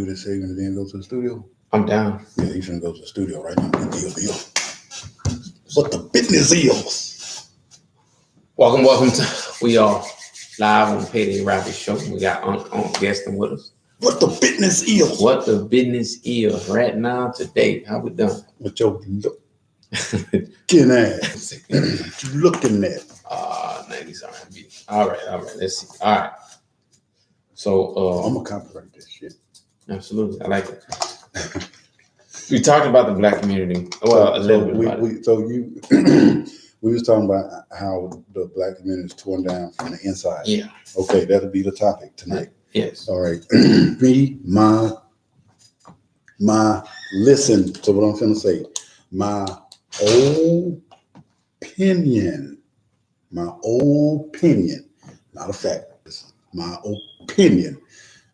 do this segment and then go to the studio? I'm down. Yeah, you shouldn't go to the studio right now. Deal. What the business is? Welcome to we are live on Payday Rapid Show. We got on guesting with us. What the business is? What the business is right now today? How we done? What your looking at? What you looking at? 90s R&B. All right. Let's see. All right. So I'm gonna copyright this shit. Absolutely, I like it. We talked about the black community. Well, a little bit about it. We was talking about how the black community is torn down from the inside. Yeah. Okay, that'll be the topic tonight. Yes. All right. my listen to what I'm finna say. My opinion, not a fact. My opinion,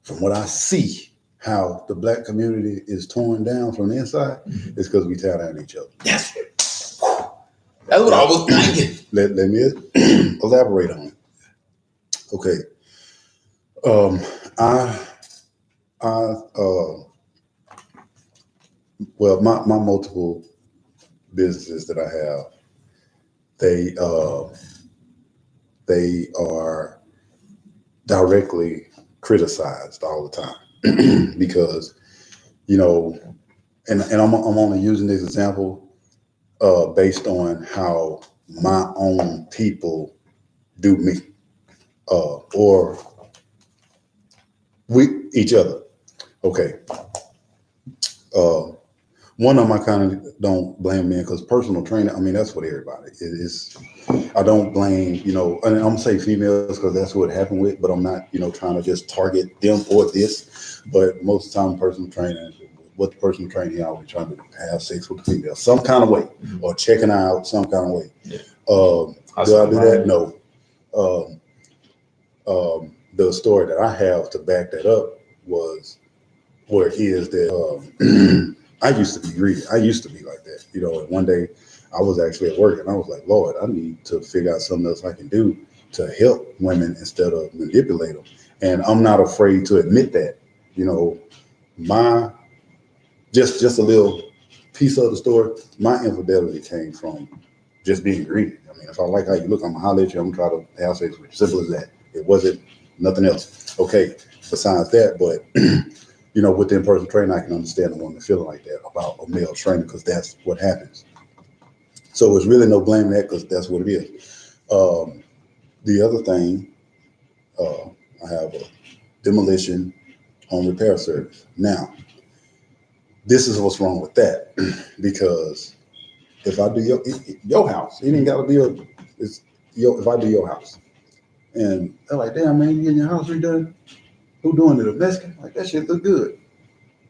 from what I see, how the black community is torn down from the inside, is because we tear down each other. That's what I was thinking. Let me elaborate on it. Okay. My multiple businesses that I have, they are directly criticized all the time because, and I'm only using this example based on how my own people do me or we each other. Okay. One of them I kind of don't blame men because personal training, I mean, that's what everybody is. I don't blame, and I'm gonna say females because that's what happened with, but I'm not, trying to just target them or this. But most of the time, personal training, what the personal training always trying to have sex with the female, some kind of way, or checking out some kind of way. Yeah. Do I do that? No. The story that I have to back that up was where he is that I used to be greedy. I used to be like that. And one day I was actually at work and I was like, Lord, I need to figure out something else I can do to help women instead of manipulate them. And I'm not afraid to admit that. My just a little piece of the story, my infidelity came from just being greedy. I mean, if I like how you look, I'm gonna holler at you, I'm gonna try to have sex with you. Simple as that. It wasn't nothing else. Okay, besides that, but within personal training, I can understand a woman feeling like that about a male trainer because that's what happens. So it's really no blame that because that's what it is. The other thing, I have a demolition home repair service. Now, this is what's wrong with that because if I do your house, it ain't got to be if I do your house, and they're like, damn man, you getting your house redone? Who doing it? A Mexican? Like that shit look good.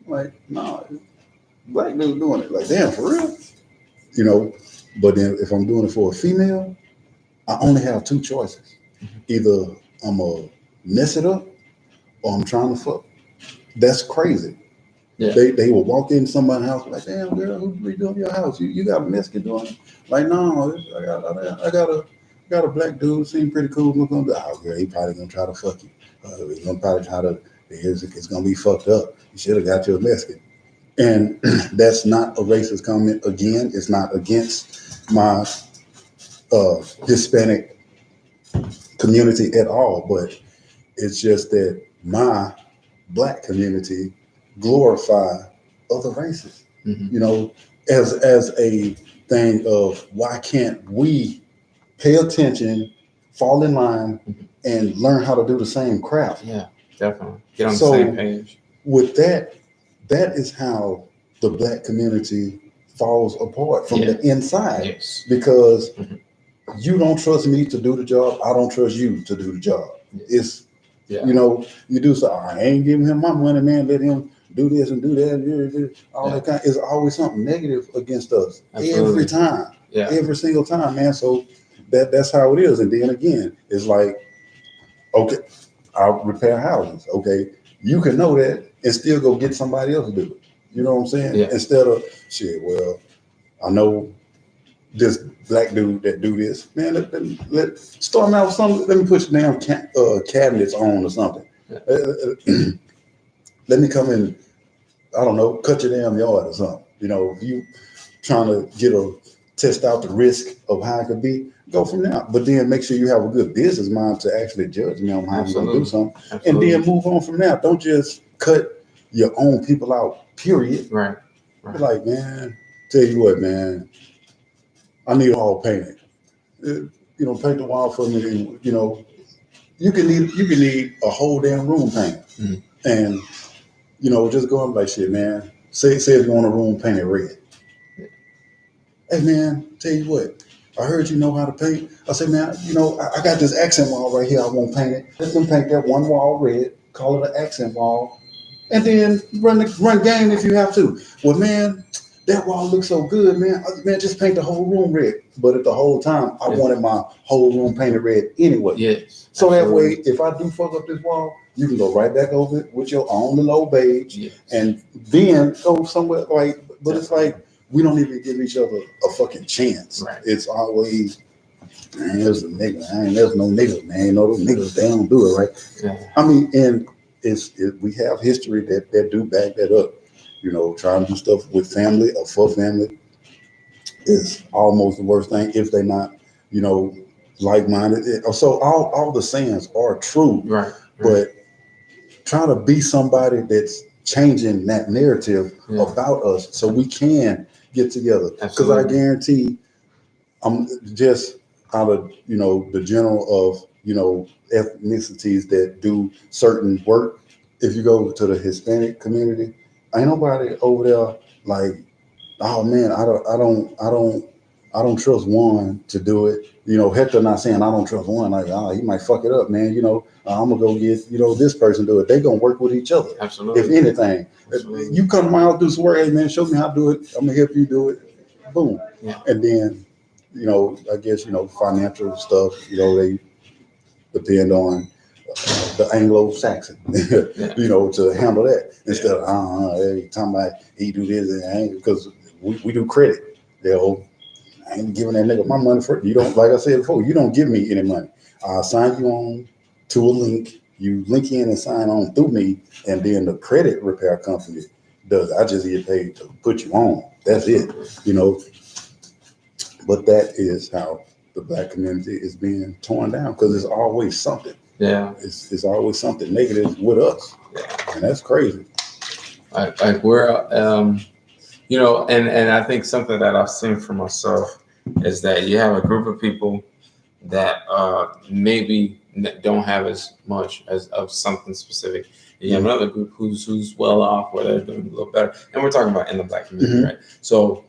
I'm like, nah, black dude doing it. Like, damn, for real? But then if I'm doing it for a female, I only have two choices. Either I'm gonna mess it up or I'm trying to fuck. That's crazy. Yeah. They will walk in somebody's house like, damn girl, who's redoing your house? You got a Mexican doing it? Like, no, I got a black dude, seem pretty cool. Look on the girl, he probably gonna try to fuck you. He's gonna probably try to. It's gonna be fucked up. You should have got your Mexican. And that's not a racist comment. Again, it's not against my Hispanic community at all, but it's just that my black community glorify other races. As a thing of why can't we pay attention, fall in line, and learn how to do the same craft? Yeah, definitely. Get on the same page. With that is how the black community falls apart from the inside. Yes. Because you don't trust me to do the job, I don't trust you to do the job. It's you do so. I ain't giving him my money, man. Let him do this and do that. All that kind. It's always something negative against us. Absolutely. Every time. Yeah. Every single time, man. So that's how it is. And then again, it's like, okay, I'll repair houses. Okay, you can know that and still go get somebody else to do it. You know what I'm saying? Yeah. Instead of shit. Well, I know this black dude that do this, man. Let start him out with something. Let me put your damn cabinets on or something. Yeah. Let me come and I don't know, cut your damn yard or something. You know, if you trying to test out the risk of how it could be, go from there. But then make sure you have a good business mind to actually judge me on how I'm going to do something. Absolutely. And then move on from there. Don't just cut your own people out, period. Right. Like, man, tell you what, man, I need a wall painted. You know, paint the wall for me. You know, you can need a whole damn room painted. Mm-hmm. And, you know, just going like, shit, man, say if you want a room painted red. Hey, man, tell you what, I heard you know how to paint. I said, man, you know, I got this accent wall right here. I won't paint it. Let them paint that one wall red, call it an accent wall, and then run game if you have to. Well, man, that wall looks so good, man. Man, just paint the whole room red. But at the whole time, I wanted my whole room painted red anyway. Yes. So absolutely. That way, if I do fuck up this wall, you can go right back over it with your own little old beige, yes. And then go somewhere like. But it's like we don't even give each other a fucking chance. Right. It's always, man, there's a nigga. There's no niggas, man. No niggas, they don't do it, right? Yeah. I mean, and we have history that do back that up. You know, trying to do stuff with family or for family is almost the worst thing if they're not, you know, like-minded. So all the sayings are true, right? But trying to be somebody that's changing that narrative about us so we can get together. Because I guarantee I'm just out of, you know, the general of, you know, ethnicities that do certain work. If you go to the Hispanic community, ain't nobody over there like, oh man, I don't trust one to do it. You know, Hector not saying I don't trust one. Like, he might fuck it up, man. You know, I'm gonna go get, you know, this person do it. They gonna work with each other. Absolutely. If anything, if you come around do some work, hey man, show me how to do it. I'm gonna help you do it. Boom. Yeah. And then, you know, I guess, you know, financial stuff, you know, they depend on the Anglo-Saxon, you know, to handle that instead of every time he do this and because we do credit. You know, I ain't giving that nigga my money for you. Don't, like I said before, you don't give me any money. I'll sign you on to a link. You link in and sign on through me, and then the credit repair company does it. I just get paid to put you on. That's it. You know, but that is how the Black community is being torn down because there's always something. Yeah, it's always something negative with us, and that's crazy. Like we're, you know, and I think something that I've seen for myself is that you have a group of people that maybe don't have as much as of something specific. And you have another group who's well off, where they're doing a little better, and we're talking about in the Black community, right? So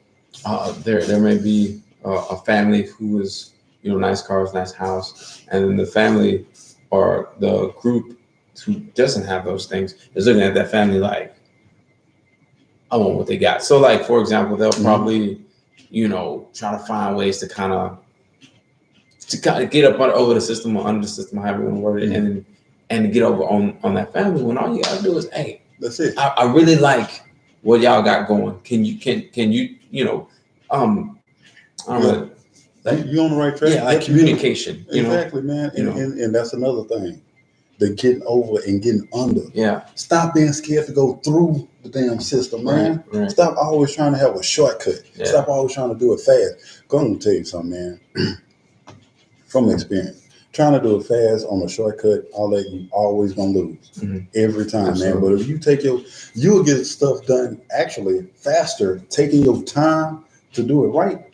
there may be a family who is, you know, nice cars, nice house, and then the family or the group who doesn't have those things is looking at that family like, I want what they got. So like, for example, they'll probably, you know, try to find ways to kind of get up over the system or under the system, however you want to word it, and get over on that family when all you gotta do is, hey, that's it. I really like what y'all got going. Can you, you know, I don't know. Like, you on the right track. Yeah, like communication. Exactly, man. And that's another thing. The getting over and getting under. Yeah. Stop being scared to go through the damn system, man. Right. Stop always trying to have a shortcut. Yeah. Stop always trying to do it fast. I'm gonna tell you something, man. From experience, trying to do it fast on a shortcut, all that, you always gonna lose every time. Absolutely. Man. But if you take you'll get stuff done actually faster, taking your time to do it right.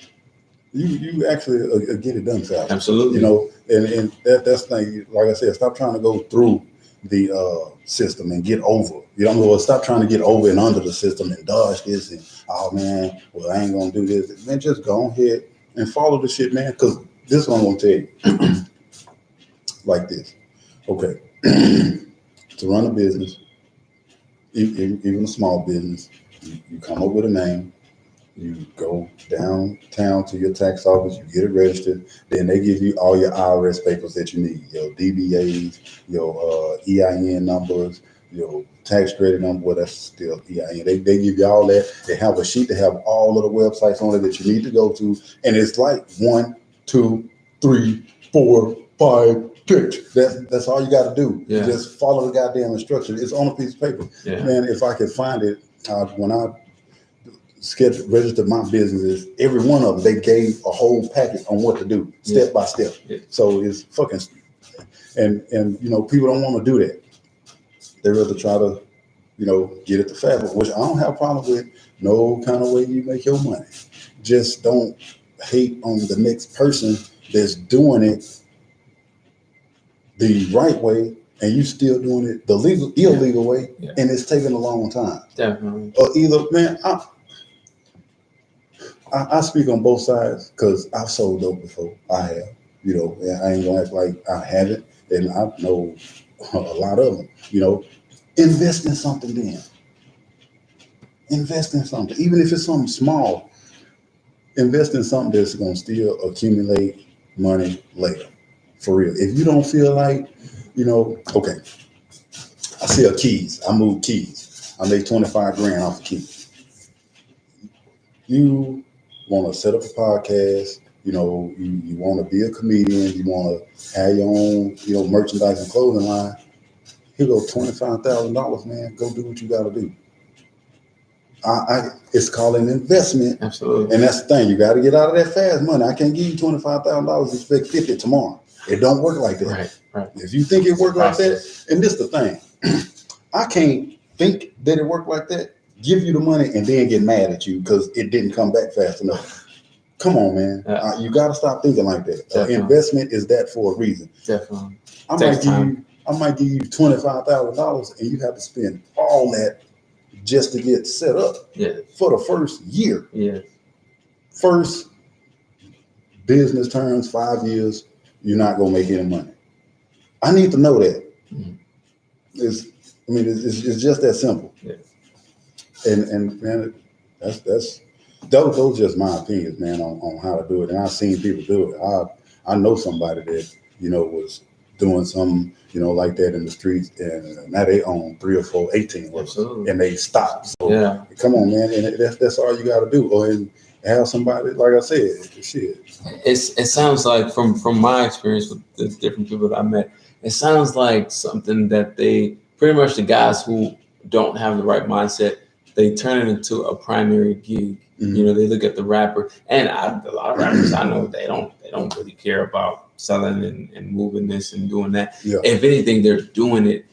You actually get it done fast. Absolutely. You know, and that's the thing. Like I said, stop trying to go through the system and get over. You know, stop trying to get over and under the system and dodge this and, oh man, well, I ain't gonna do this. Man, just go ahead and follow the shit, man. Because this one I'm gonna tell you like this. Okay, to run a business, even a small business, you come up with a name. You go downtown to your tax office, you get it registered, then they give you all your IRS papers that you need, your DBAs, your EIN numbers, your tax credit number, well, that's still EIN. They give you all that. They have a sheet that have all of the websites on it that you need to go to, and it's like 1, 2, 3, 4, 5, 6. That's all you got to do. Yeah. Just follow the goddamn instruction. It's on a piece of paper. Yeah. Man, if I could find it, When I registered my businesses, every one of them, they gave a whole packet on what to do, step by step. Yeah. So it's fucking, and people don't want to do that. They rather try to, get at the fat, which I don't have a problem with. No kind of way you make your money. Just don't hate on the next person that's doing it the right way, and you still doing it the illegal way, and it's taking a long time. Definitely. Or either, man, I speak on both sides because I've sold dope before. I have, and I ain't gonna act like I haven't, and I know a lot of them. Invest in something then. Invest in something, even if it's something small. Invest in something that's gonna still accumulate money later, for real. If you don't feel like, okay, I sell keys. I move keys. I make 25 grand off of keys. You want to set up a podcast, you want to be a comedian, you want to have your own, merchandise and clothing line. Here go $25,000, man. Go do what you got to do. It's called an investment. Absolutely. And that's the thing. You got to get out of that fast money. I can't give you $25,000 and expect 50 tomorrow. It don't work like that. Right. If you think it worked like that, and this is the thing, I can't think that it worked like that, give you the money and then get mad at you because it didn't come back fast enough. Come on, man. Yeah. You got to stop thinking like that. Investment is that for a reason. Definitely. I might give you $25,000 and you have to spend all that just to get set up for the first year. Yeah. First business terms, 5 years, you're not gonna make any money. I need to know that. Mm-hmm. It's just that simple. Yeah. And man, those are just my opinions, man, on how to do it. And I've seen people do it. I know somebody that was doing something like that in the streets, and now they own 3 or 4 18 wheelers, and they stop. So come on, man, and that's all you got to do. Or have somebody, like I said, shit. It sounds like from my experience with the different people that I met, it sounds like something that they pretty much, the guys who don't have the right mindset, they turn it into a primary gig. Mm-hmm. They look at the rapper, and a lot of rappers I know they don't really care about selling and moving this and doing that. Yeah. If anything, they're doing it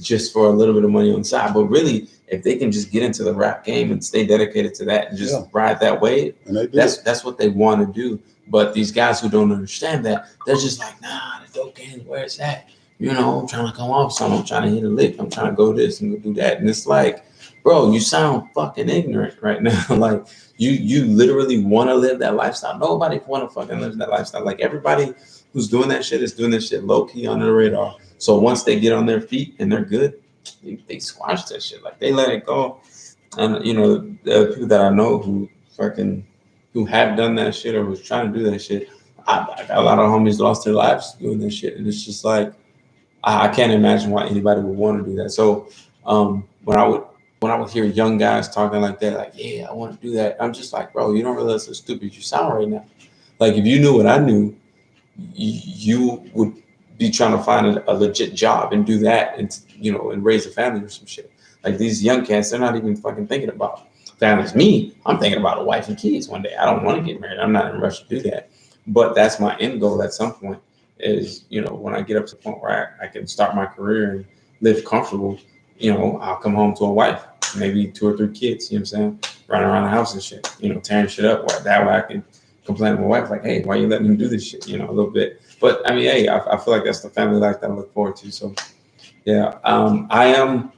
just for a little bit of money on the side. But really, if they can just get into the rap game and stay dedicated to that and just ride that wave, that's what they want to do. But these guys who don't understand that, they're just like, nah, the dope game, where it's at? I'm trying to come off something. I'm trying to hit a lick. I'm trying to go this and go do that. And it's like, bro, you sound fucking ignorant right now. Like you literally want to live that lifestyle. Nobody want to fucking live that lifestyle. Like everybody who's doing that shit is doing this shit low key under the radar. So once they get on their feet and they're good, they squash that shit. Like they let it go. And the people that I know who have done that shit or was trying to do that shit, I got a lot of homies lost their lives doing that shit. And it's just like, I can't imagine why anybody would want to do that. So when I would hear young guys talking like that, like, yeah, I want to do that, I'm just like, bro, you don't realize how stupid you sound right now. Like, if you knew what I knew, you would be trying to find a legit job and do that and, and raise a family or some shit. Like, these young cats, they're not even fucking thinking about families. Me, I'm thinking about a wife and kids one day. I don't want to get married. I'm not in a rush to do that. But that's my end goal at some point is, when I get up to the point where I can start my career and live comfortable, I'll come home to a wife, maybe 2 or 3 kids, you know what I'm saying? Running around the house and shit, tearing shit up. That way I can complain to my wife, like, hey, why you letting him do this shit, a little bit. But I mean, hey, I feel like that's the family life that I look forward to. So, yeah, I am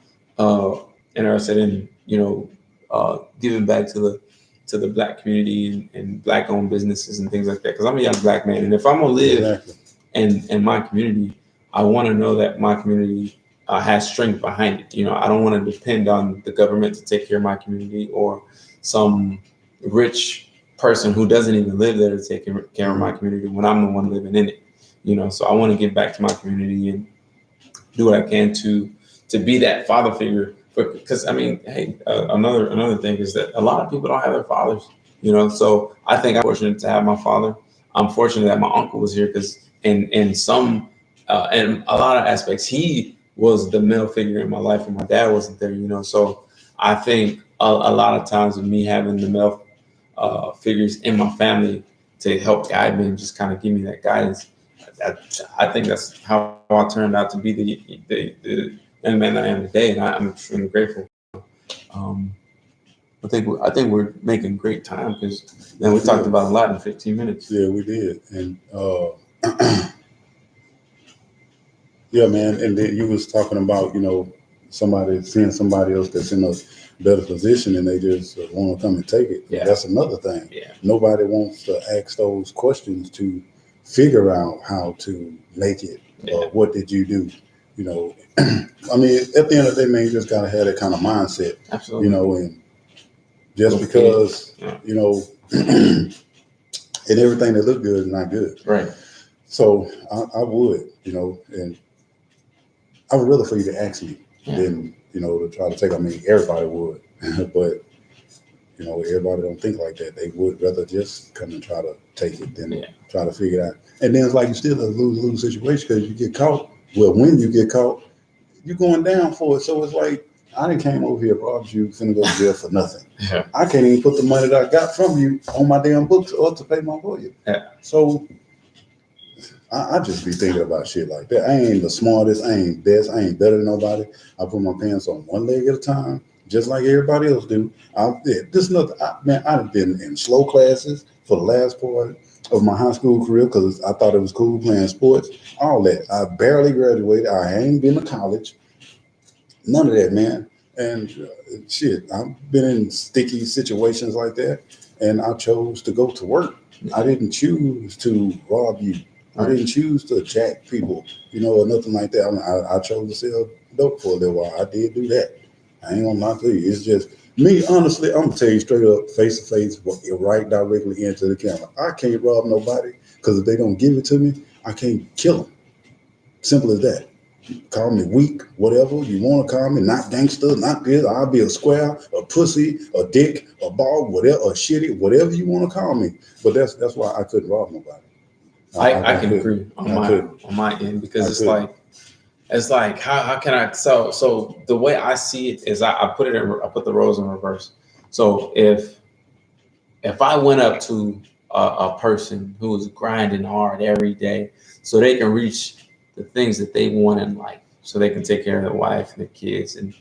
interested in, giving back to the Black community and Black-owned businesses and things like that. Because I'm a young Black man, and if I'm gonna live in my community, I want to know that my community has strength behind it. I don't want to depend on the government to take care of my community or some rich person who doesn't even live there to take care of my community when I'm the one living in it. So I want to give back to my community and do what I can to be that father figure. Because I mean, hey, another thing is that a lot of people don't have their fathers. So I think I'm fortunate to have my father. I'm fortunate that my uncle was here because in some in a lot of aspects he was the male figure in my life, and my dad wasn't there. So I think a lot of times with me having the male figures in my family to help guide me and just kind of give me that guidance, I think that's how I turned out to be the young man that I am today, and I'm extremely grateful. Um, I think we're making great time because then we talked about a lot in 15 minutes. Yeah, we did. And yeah, man. And then you was talking about, somebody seeing somebody else that's in a better position and they just want to come and take it. Yeah. That's another thing. Yeah. Nobody wants to ask those questions to figure out how to make it. Yeah. What did you do? I mean, at the end of the day, man, you just gotta have that kind of mindset. Absolutely. And just because, Yeah. and everything that look good is not good. Right. So I would, and I would rather for you to ask me than, to try to take. I mean, everybody would, but everybody don't think like that. They would rather just come and try to take it than try to figure it out. And then it's like you still a lose situation because you get caught. Well, when you get caught, you're going down for it. So it's like, I didn't came over here, robbed you, finna go to jail for nothing. Yeah. I can't even put the money that I got from you on my damn books or to pay my lawyer. Yeah. So I just be thinking about shit like that. I ain't the smartest, I ain't best, I ain't better than nobody. I put my pants on one leg at a time, just like everybody else do. I've been in slow classes for the last part of my high school career because I thought it was cool playing sports. All that. I barely graduated. I ain't been to college. None of that, man. And shit, I've been in sticky situations like that, and I chose to go to work. I didn't choose to rob you. I didn't choose to jack people, or nothing like that. I chose to sell dope for a little while. I did do that. I ain't gonna lie to you. It's just me, honestly, I'm gonna tell you straight up, face to face, right directly into the camera. I can't rob nobody because if they don't give it to me, I can't kill them. Simple as that. Call me weak, whatever you want to call me, not gangster, not good. I'll be a square, a pussy, a dick, a ball, whatever, a shitty, whatever you want to call me. But that's why I couldn't rob nobody. I can agree on my end because it's like how can I so the way I see it is I put the roles in reverse. So if I went up to a person who is grinding hard every day so they can reach the things that they want in life, so they can take care of their wife and their kids and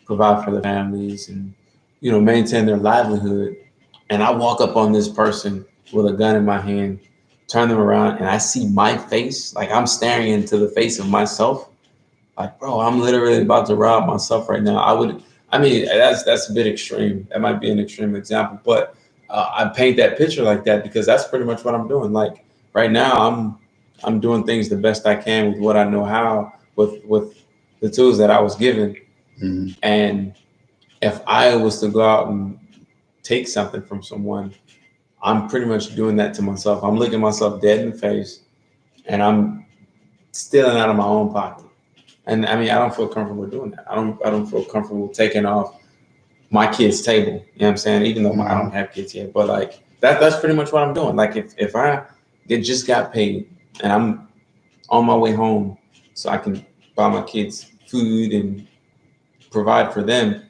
provide for their families and maintain their livelihood, and I walk up on this person with a gun in my hand, turn them around, and I see my face, like I'm staring into the face of myself, like, bro, I'm literally about to rob myself right now. I mean, that's a bit extreme. That might be an extreme example, but I paint that picture like that because that's pretty much what I'm doing. Like right now, I'm doing things the best I can with what I know how, with the tools that I was given. Mm-hmm. And if I was to go out and take something from someone, I'm pretty much doing that to myself. I'm looking myself dead in the face and I'm stealing out of my own pocket. And I mean, I don't feel comfortable doing that. I don't feel comfortable taking off my kid's table. You know what I'm saying? Even though I don't have kids yet, but like that's pretty much what I'm doing. Like if I just got paid and I'm on my way home so I can buy my kids food and provide for them,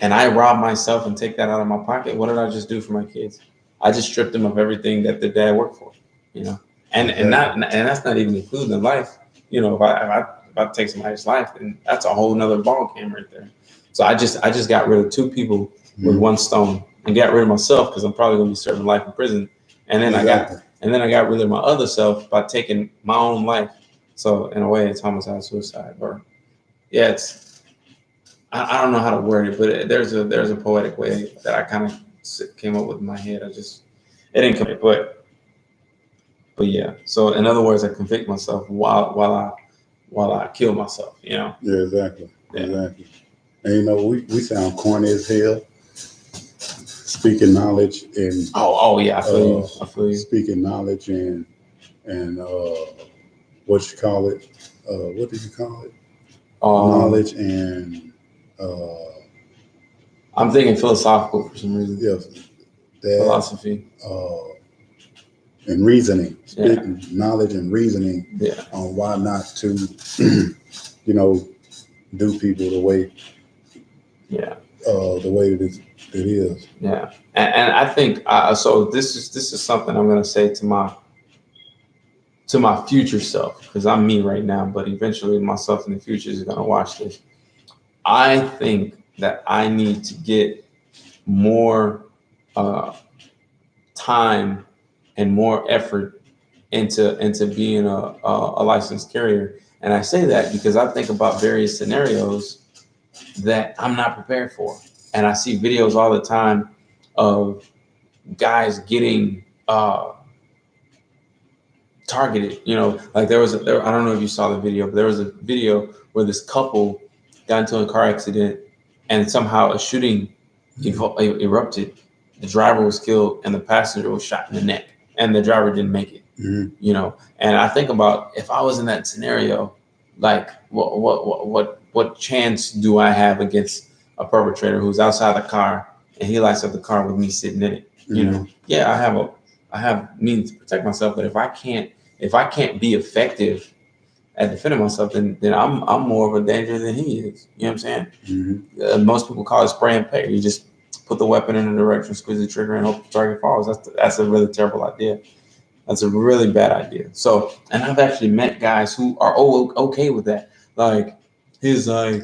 and I rob myself and take that out of my pocket, what did I just do for my kids? I just stripped them of everything that their dad worked for, and that's not even including life. If I take somebody's life, then that's a whole nother ball game right there. So I just got rid of two people with one stone and got rid of myself because I'm probably gonna be serving life in prison. And then I got rid of my other self by taking my own life. So in a way, it's homicide, suicide, or I don't know how to word it, but there's a poetic way that I kind of came up with in my head. It didn't come, but yeah. So in other words, I convict myself while I kill myself. Yeah, exactly. Yeah. Exactly. And we sound corny as hell. Speaking knowledge and yeah, I feel you. Speaking knowledge and what you call it? What did you call it? Knowledge and I'm thinking philosophical for some reason. Yes, philosophy. And reasoning, speaking knowledge and reasoning on why not to, do people the way. Yeah. the way that it is. Yeah, and I think so. This is something I'm gonna say to my future self, because I'm me right now, but eventually myself in the future is gonna watch this. I think that I need to get more time and more effort into being a licensed carrier. And I say that because I think about various scenarios that I'm not prepared for. And I see videos all the time of guys getting targeted. You know, like I don't know if you saw the video, but there was a video where this couple got into a car accident and somehow a shooting erupted. The driver was killed and the passenger was shot in the neck, and the driver didn't make it. Mm-hmm. You know, and I think about if I was in that scenario, like what chance do I have against a perpetrator who's outside the car and he lights up the car with me sitting in it? You know, yeah, I have means to protect myself, but if I can't be effective at defending myself, then I'm more of a danger than he is. You know what I'm saying? Mm-hmm. Most people call it spray and pray. You just put the weapon in a direction, squeeze the trigger, and hope the target falls. That's a really terrible idea. That's a really bad idea. So, and I've actually met guys who are okay with that. Like, he's like,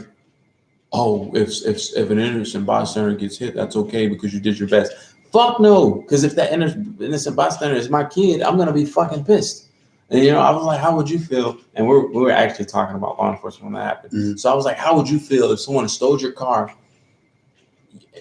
oh, if an innocent bystander gets hit, that's okay because you did your best. Fuck no, because if that innocent bystander is my kid, I'm gonna be fucking pissed. And you know, I was like, how would you feel? And we were actually talking about law enforcement when that happened. Mm-hmm. So I was like, how would you feel if someone stole your car,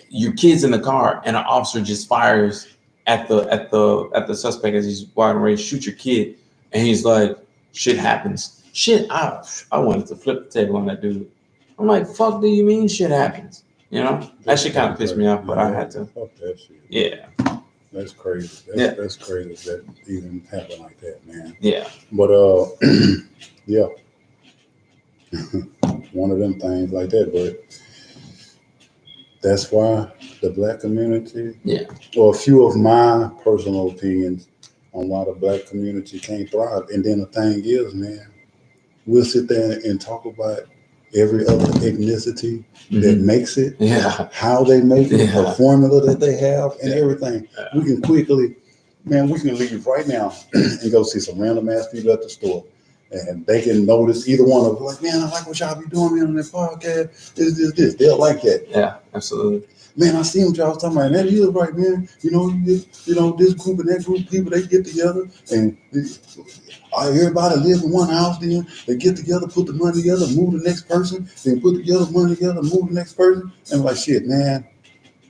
your kid's in the car, and an officer just fires at the suspect as he's walking away, shoot your kid, and he's like, shit happens. Shit, I wanted to flip the table on that dude. I'm like, fuck do you mean shit happens? You know? That shit kind of pissed me off, but I had to. Fuck that shit. Yeah. That's crazy. That's crazy that even happened like that, man. Yeah. But yeah. One of them things like that, but that's why the black community, or a few of my personal opinions on why the black community can't thrive. And then the thing is, man, we'll sit there and talk about every other ethnicity that makes it, how they make it, the formula that they have, and everything. We can quickly, man, we can leave right now and go see some random ass people at the store. And they can notice either one of them, like, man, I like what y'all be doing, man, on that podcast. This. They'll like that. Yeah, absolutely. Man, I see what y'all was talking about. That is right, man. You know, this group and that group of people, they get together and everybody live in one house. Then they get together, put the money together, move the next person. Then put together money together, move the next person. And I'm like, shit, man.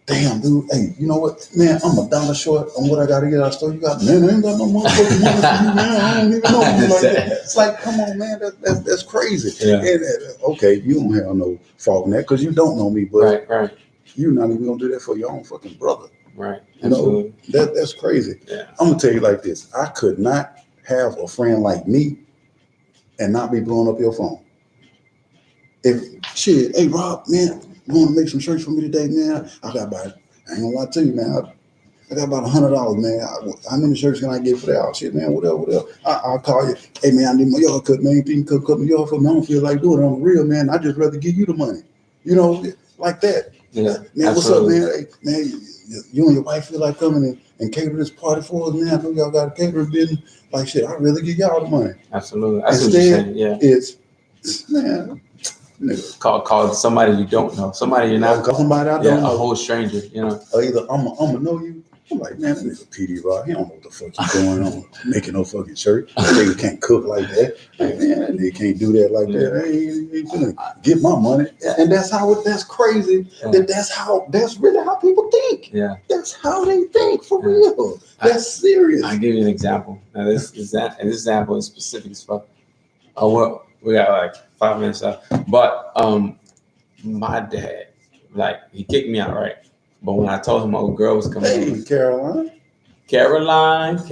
Damn, dude. Hey, you know what, man? I'm $1 short on what I got to get out of the store. You got, man, I ain't got no motherfucking money for you, man. I don't even know you like that. It's like, come on, man. That's crazy. Yeah. And okay, you don't have no fault in that because you don't know me, but right. You're not even gonna do that for your own fucking brother. Right. You know, that's crazy. Yeah. I'm gonna tell you like this. I could not have a friend like me and not be blowing up your phone. If shit, hey Rob, man, you wanna make some shirts for me today, man? I ain't gonna lie to you, man. I got about $100, man. How many shirts can I get for that? Oh, shit, man, whatever. I'll call you. Hey, man, I need my yard cut, man. You think you can cut my yard for me? I don't feel like doing it. I'm real, man. I just rather give you the money. You know, like that. Yeah, man, absolutely. What's up, man? Hey, man, you and your wife feel like coming and cater this party for us, man. I know y'all got a catering business. Like, shit, I'd rather give y'all the money. Absolutely. That's Instead, what you're saying. Yeah. It's, man, nigga. Call somebody you don't know. Somebody you're not. Call somebody I don't know. A whole stranger, you know. Or either I'm gonna know you. I'm like, man, that nigga PD Rock, he don't know what the fuck he's going on, making no fucking shirt. That nigga can't cook like that. Like, man, that nigga can't do that like that. He ain't gonna get my money. And that's crazy. That's really how people think. Yeah. That's how they think, for real. That's serious. I'll give you an example. Now this example is specific as fuck. Oh, well, we got like 5 minutes left. But my dad, like, he kicked me out, right? But when I told him my old girl was coming over, Caroline, realize.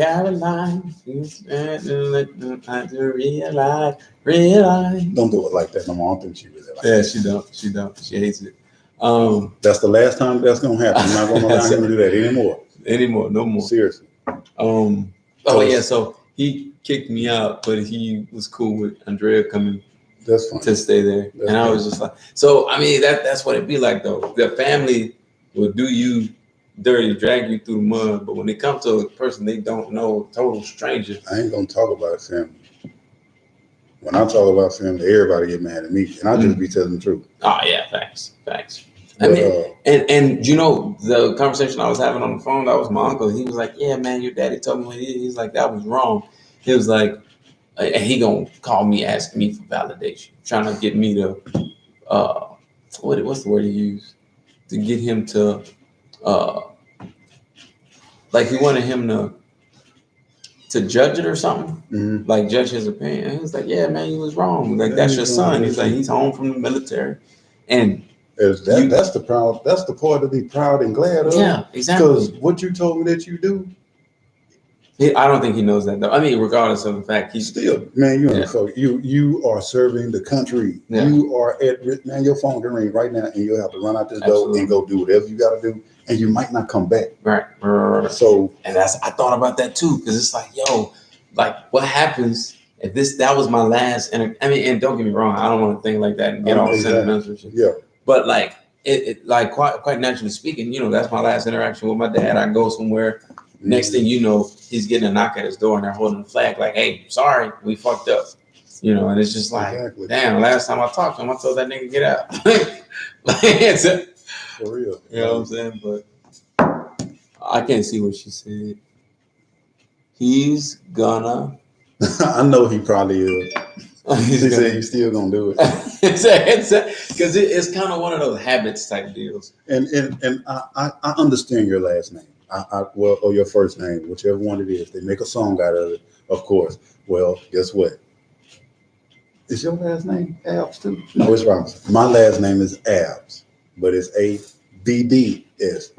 Don't do it like that no more. I don't think she really like that. She don't. She hates it. That's the last time that's gonna happen. I'm not gonna allow him to do that anymore. No more. Seriously. So he kicked me out, but he was cool with Andrea coming That's funny. to stay there. That's And I funny. was just like, so I mean that's what it'd be like though. The family will do you dirty, drag you through the mud, but when it comes to a person they don't know, total stranger. I ain't gonna talk about family. When I talk about family, everybody get mad at me, and I just be telling the truth. Oh yeah, facts. I But, mean, and you know the conversation I was having on the phone, that was my uncle. He was like, "Yeah, man, your daddy told me when he's like that was wrong." He was like, and he gonna call me, asking me for validation, trying to get me to, what's the word he used to get him to, like he wanted him to judge it or something, mhm. like judge his opinion. And he was like, "Yeah, man, you was wrong. Like that's your son." He's like, he's home from the military, and That's the proud. That's the part to be proud and glad of. yeah, exactly. Because what you told me that you do, I don't think he knows that though. I mean, regardless of the fact, he's still, man, Yeah. you are serving the country. Yeah. You are at risk, man. Your phone can ring right now, and you'll have to run out this door Absolutely. and go do whatever you got to do, and you might not come back. right. So And I thought about that too, because it's like, yo, like what happens if that was my last? And I mean, and don't get me wrong, I don't want to think like that and get all Exactly. sentimental and shit. yeah, But like it like quite naturally speaking, you know, that's my last interaction with my dad. I go somewhere. Next thing you know, he's getting a knock at his door and they're holding the flag like, "Hey, sorry, we fucked up." You know, and it's just like, Exactly. damn, last time I talked to him, I told that nigga get out. Like, it's a, for real. you know what I'm saying? But I can't see what she said. He's gonna. I know he probably is. He's He gonna. said he's still gonna do it. Because it's kind of one of those habits type deals. And I understand your last name. Well, or your first name, whichever one it is. They make a song out of it, of course. Well, guess what? Is your last name Abs too? No, it's Robinson. My last name is Abs, but it's ABDS.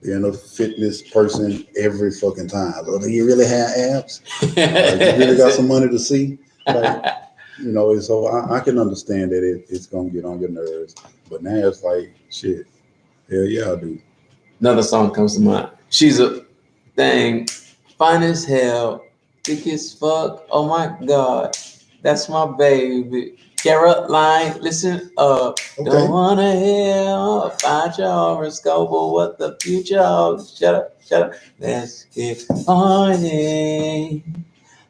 Being a fitness person every fucking time. Well, do you really have abs? Like, you really got some money to see? Like, you know, and so I can understand that it's gonna get on your nerves. But now it's like, shit, hell yeah, I do. Another song comes to mind. She's a thing, fine as hell, thick as fuck. Oh my god, that's my baby. Caroline, listen up. Okay. Don't wanna hear about your horoscope or what the future holds. Shut up. Let's get party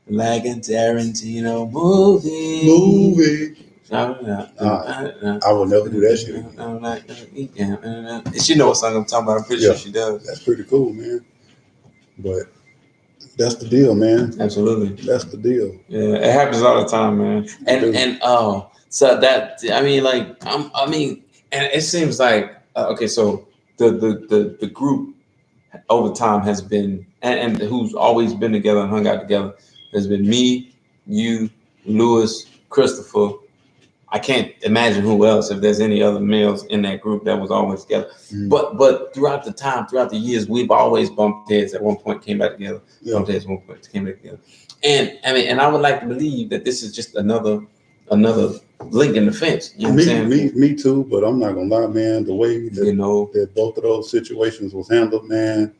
like a Tarantino movie. I will never do that shit again. She knows what song I'm talking about. I'm pretty sure she does. That's pretty cool, man. But that's the deal, man. Absolutely. That's the deal. Yeah, it happens all the time, man. So that I mean, like I mean, and it seems like okay. So the group over time has been and who's always been together and hung out together has been me, you, Lewis, Christopher. I can't imagine who else if there's any other males in that group that was always together. Mm. But throughout the years, we've always bumped heads. At one point, came back together. Yeah. Bumped heads. At one point, came back together. And I mean, and I would like to believe that this is just another link in the fence. You know what I'm saying? Me too. But I'm not gonna lie, man. The way that, You know, that both of those situations was handled, man.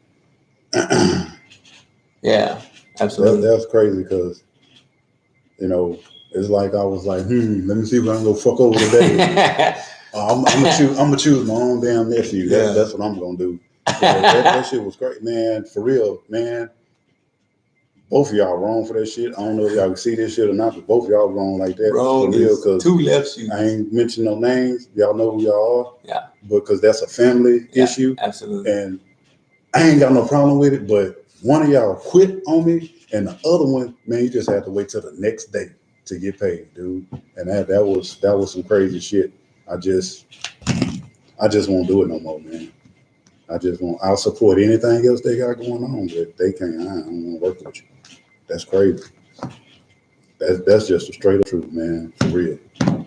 yeah, absolutely. That's crazy because, you know, it's like I was like, let me see if I can go fuck over today. I'm gonna choose my own damn nephew. That's what I'm gonna do. That shit was great, man. For real, man. Both of y'all wrong for that shit. I don't know if y'all can see this shit or not, but both of y'all wrong like that. Wrong for real, because two left shoes. I ain't mention no names. Y'all know who y'all are. Yeah. Because that's a family issue. Absolutely. And I ain't got no problem with it, but one of y'all quit on me, and the other one, man, you just have to wait till the next day to get paid, dude. And that was some crazy shit. I just won't do it no more, man. I'll support anything else they got going on, but they can't. I don't want to work with you. That's crazy. That's just a straight up truth, man. For real.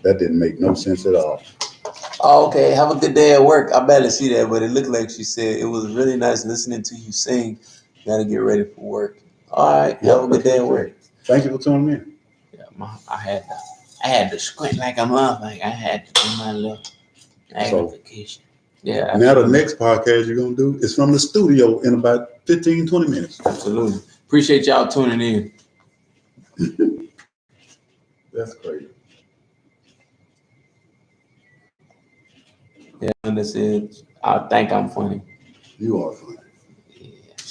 That didn't make no sense at all. Okay, have a good day at work. I barely see that, but it looked like she said it was really nice listening to you sing. Gotta get ready for work. All right, have a good day at work. Thank you for tuning in. Yeah, I had to squint like a motherfucker. I had to do my little magnification. Yeah. Now the next podcast you're gonna do is from the studio in about 15-20 minutes. Absolutely. Appreciate y'all tuning in. That's crazy. Yeah, and this is. I think I'm funny. You are funny.